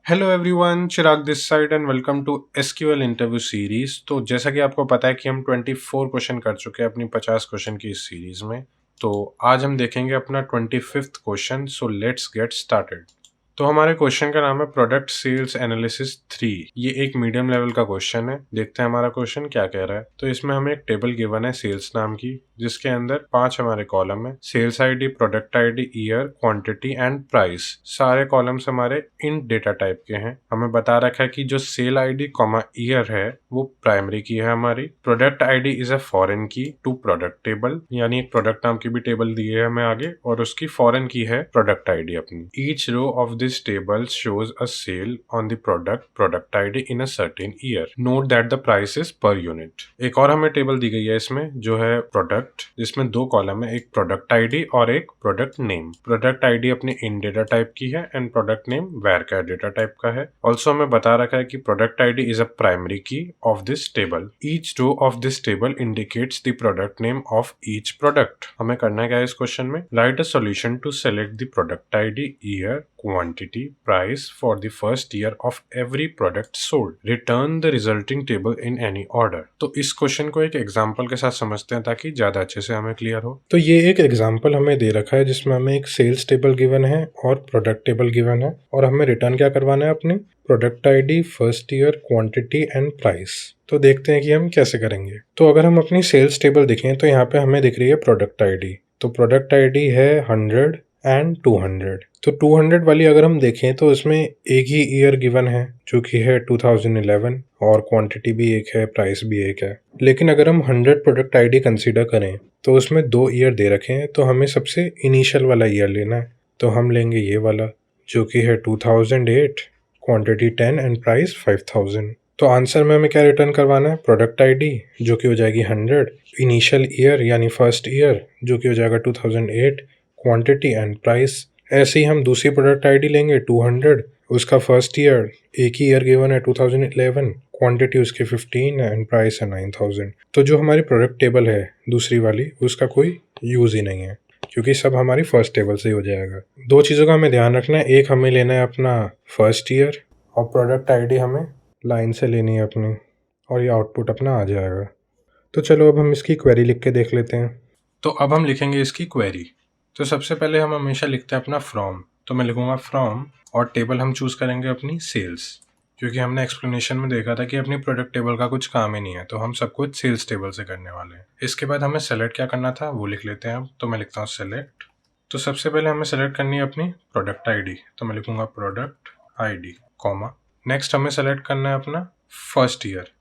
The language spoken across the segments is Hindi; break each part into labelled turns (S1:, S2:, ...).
S1: Hello everyone, Chirag this side and welcome to SQL interview series. तो जैसा कि आपको पता है कि हम 24 क्वेश्चन कर चुके हैं अपनी 50 क्वेश्चन की इस सीरीज में। तो आज हम देखेंगे अपना 25th question. So let's get started. तो हमारे क्वेश्चन का नाम है प्रोडक्ट सेल्स एनालिसिस 3। ये एक मीडियम लेवल का क्वेश्चन है। देखते हैं हमारा क्वेश्चन क्या कह रहा है। तो इसमें हमें एक टेबल गिवन है सेल्स नाम की, जिसके अंदर 5 हमारे कॉलम है। Sales ID, product ID, year, quantity and price. सारे कॉलम्स हमारे इन डेटा टाइप के हैं। हमें बता रखा है कि जो सेल आईडी कॉमा ईयर है वो प्राइमरी की है हमारी। Product ID is a foreign की टू प्रोडक्ट टेबल, यानी एक प्रोडक्ट नाम की भी टेबल दी है हमें आगे, और उसकी फॉरेन की है प्रोडक्ट आईडी अपनी। Each row of this table shows a sale on the product ID in a certain year. Note that the price is per unit. एक और हमें टेबल दी गई है इसमें, जो है प्रोडक्ट, जिसमें 2 कॉलम है, एक प्रोडक्ट आईडी और एक प्रोडक्ट नेम। प्रोडक्ट आईडी अपनी इन डेटा टाइप की है एंड प्रोडक्ट नेम वेर का डेटा टाइप का है। ऑल्सो हमें बता रखा है कि product ID is a primary key of this table. Each row of this table indicates the product name of each product. हमें करना क्या है इस क्वेश्चन में? Write a solution to select the product ID, year, quantity, price for the first year of every product sold. Return the resulting table in any order. तो इस क्वेश्चन को एक एग्जांपल के साथ समझते हैं ताकि ज़्यादा अच्छे से हमें क्लियर हो। तो ये एक एग्जांपल हमें दे रखा है जिसमें हमें एक सेल्स टेबल गिवन है और प्रोडक्ट टेबल गिवन है, और हमें रिटर्न क्या करवाना है? अपनी product ID, first year, quantity and price. तो देखते हैं कि हम कैसे करेंगे। तो अगर हम अपनी सेल्स टेबल देखें तो यहाँ पे हमें दिख रही है प्रोडक्ट आईडी। तो प्रोडक्ट आईडी है 100 एंड 200। तो 200 वाली अगर हम देखें तो इसमें एक ही ईयर गिवन है जो कि है 2011, और क्वांटिटी भी एक है, प्राइस भी एक है। लेकिन अगर हम 100 प्रोडक्ट आईडी कंसीडर करें तो उसमें 2 ईयर दे रखे हैं, तो हमें सबसे इनिशियल वाला ईयर लेना है। तो हम लेंगे ये वाला जो कि है 2008, क्वांटिटी 10 एंड प्राइस 5000। तो आंसर में हमें क्या रिटर्न करवाना है? प्रोडक्ट आईडी जो कि हो जाएगी 100, इनिशियल ईयर यानी फर्स्ट ईयर जो कि हो जाएगा 2008, क्वांटिटी एंड प्राइस। ऐसे ही हम दूसरी प्रोडक्ट आईडी लेंगे 200, उसका फर्स्ट ईयर, एक ही ईयर गिवन है 2011, क्वांटिटी उसकी 15 एंड प्राइस है 9000। तो जो हमारी प्रोडक्ट टेबल है दूसरी वाली, उसका कोई यूज़ ही नहीं है क्योंकि सब हमारी फर्स्ट टेबल से ही हो जाएगा। 2 चीज़ों का हमें ध्यान रखना है, एक हमें लेना है अपना फर्स्ट ईयर और प्रोडक्ट आईडी हमें लाइन से लेनी है अपनी, और ये आउटपुट अपना आ जाएगा। तो चलो अब हम इसकी क्वेरी लिख के देख लेते हैं। तो अब हम लिखेंगे इसकी क्वेरी। तो सबसे पहले हम हमेशा लिखते हैं अपना फ्रॉम। तो मैं लिखूंगा फ्रॉम, और टेबल हम चूज़ करेंगे अपनी सेल्स, क्योंकि हमने एक्सप्लेनेशन में देखा था कि अपनी प्रोडक्ट टेबल का कुछ काम ही नहीं है, तो हम सब कुछ सेल्स टेबल से करने वाले हैं। इसके बाद हमें सेलेक्ट क्या करना था वो लिख लेते हैं अब। तो मैं लिखता हूँ सेलेक्ट। तो सबसे पहले हमें सेलेक्ट करनी है अपनी प्रोडक्ट आईडी, तो मैं लिखूंगा प्रोडक्ट आईडी, कॉमा। नेक्स्ट हमें सेलेक्ट करना है अपना फर्स्ट ईयर।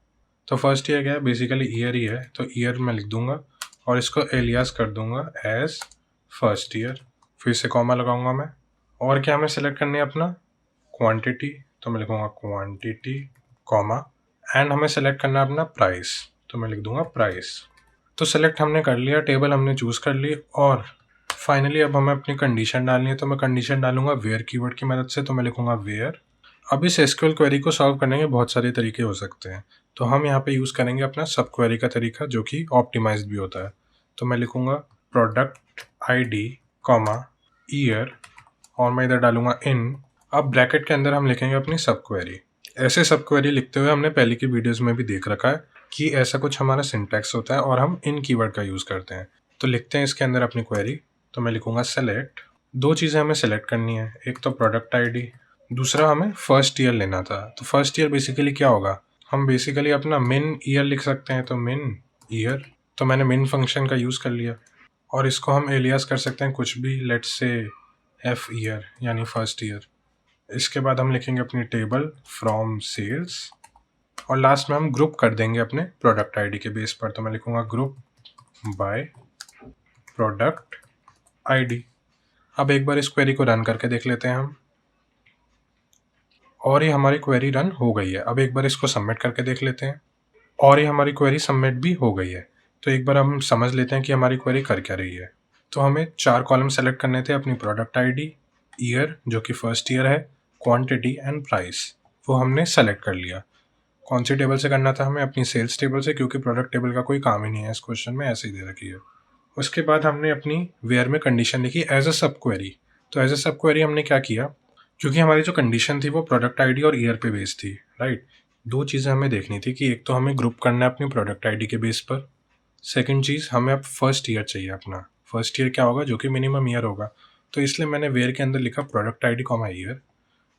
S1: तो फर्स्ट ईयर क्या है? बेसिकली ईयर ही है, तो ईयर मैं लिख दूंगा और इसको एलियास कर दूंगा एज फर्स्ट ईयर। फिर से कॉमा लगाऊंगा मैं। और क्या हमें सेलेक्ट करनी है? अपना क्वांटिटी, तो मैं लिखूंगा क्वांटिटी, कॉमा। एंड हमें सेलेक्ट करना है अपना प्राइस, तो मैं लिख दूंगा प्राइस। तो सेलेक्ट हमने कर लिया, टेबल हमने चूज़ कर ली, और फाइनली अब हमें अपनी कंडीशन डालनी है। तो मैं कंडीशन डालूंगा वेयर कीवर्ड की मदद से, तो मैं लिखूंगा वेयर। अब इस एसक्यूएल क्वेरी को सॉल्व करने के बहुत सारे तरीके हो सकते हैं, तो हम यहाँ पे यूज़ करेंगे अपना सब क्वेरी का तरीका, जो कि ऑप्टिमाइज्ड भी होता है। तो मैं लिखूंगा प्रोडक्ट आईडी, कॉमा, ईयर, और मैं इधर डालूंगा इन। अब ब्रैकेट के अंदर हम लिखेंगे अपनी सब क्वेरी। ऐसे सब क्वेरी लिखते हुए हमने पहले की वीडियोज़ में भी देख रखा है कि ऐसा कुछ हमारा सिंटैक्स होता है और हम इन कीवर्ड का यूज़ करते हैं। तो लिखते हैं इसके अंदर अपनी क्वेरी। तो मैं लिखूंगा सेलेक्ट। 2 चीज़ें हमें सेलेक्ट करनी है, एक तो प्रोडक्ट आईडी, दूसरा हमें फर्स्ट ईयर लेना था। तो फर्स्ट ईयर बेसिकली क्या होगा? हम बेसिकली अपना मिन ईयर लिख सकते हैं, तो मिन ईयर। तो मैंने मिन फंक्शन का यूज़ कर लिया, और इसको हम एलियास कर सकते हैं कुछ भी, लेट्स से एफ ईयर यानी फर्स्ट ईयर। इसके बाद हम लिखेंगे अपनी टेबल फ्रॉम सेल्स, और लास्ट में हम ग्रुप कर देंगे अपने प्रोडक्ट आईडी के बेस पर। तो मैं लिखूंगा ग्रुप बाय प्रोडक्ट आईडी। अब एक बार इस क्वेरी को रन करके देख लेते हैं हम, और ये हमारी क्वेरी रन हो गई है। अब एक बार इसको सबमिट करके देख लेते हैं, और ये हमारी क्वेरी सबमिट भी हो गई है। तो एक बार हम समझ लेते हैं कि हमारी क्वेरी कर क्या रही है। तो हमें 4 कॉलम सेलेक्ट करने थे, अपनी प्रोडक्ट आईडी, ईयर जो कि फर्स्ट ईयर है, क्वांटिटी एंड प्राइस, वो हमने सेलेक्ट कर लिया। कौन सी टेबल से करना था? हमें अपनी सेल्स टेबल से, क्योंकि प्रोडक्ट टेबल का कोई काम ही नहीं है इस क्वेश्चन में, ऐसे ही दे रखी है। उसके बाद हमने अपनी वेयर में कंडीशन लिखी एज अ सब क्वेरी। तो एज अ सब क्वेरी हमने क्या किया? क्योंकि हमारी जो कंडीशन थी वो प्रोडक्ट आईडी और ईयर पे बेस्ड थी, राइट? 2 चीज़ें हमें देखनी थी कि एक तो हमें ग्रुप करना है अपनी प्रोडक्ट आईडी के बेस पर। सेकंड चीज़, हमें अब फर्स्ट ईयर चाहिए अपना। फर्स्ट ईयर क्या होगा? जो कि मिनिमम ईयर होगा। तो इसलिए मैंने वेयर के अंदर लिखा प्रोडक्ट आईडी कॉमा ईयर,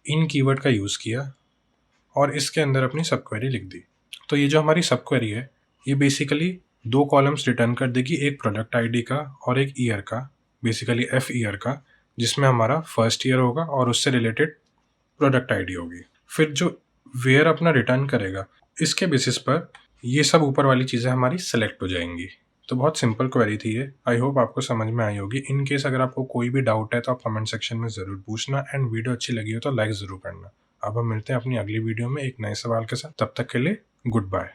S1: इन कीवर्ड का यूज़ किया और इसके अंदर अपनी सब क्वेरी लिख दी। तो ये जो हमारी सब क्वेरी है, ये बेसिकली 2 कॉलम्स रिटर्न कर देगी, एक प्रोडक्ट आईडी का और एक ईयर का, बेसिकली एफ ईयर का, जिसमें हमारा फर्स्ट ईयर होगा और उससे रिलेटेड प्रोडक्ट आईडी होगी। फिर जो वेयर अपना रिटर्न करेगा, इसके बेसिस पर ये सब ऊपर वाली चीज़ें हमारी सेलेक्ट हो जाएंगी। तो बहुत सिंपल क्वेरी थी ये। आई होप आपको समझ में आई होगी। इन केस अगर आपको कोई भी डाउट है तो आप कमेंट सेक्शन में ज़रूर पूछना एंड वीडियो अच्छी लगी हो तो लाइक ज़रूर करना। अब हम मिलते हैं अपनी अगली वीडियो में एक नए सवाल के साथ। तब तक के लिए गुड बाय।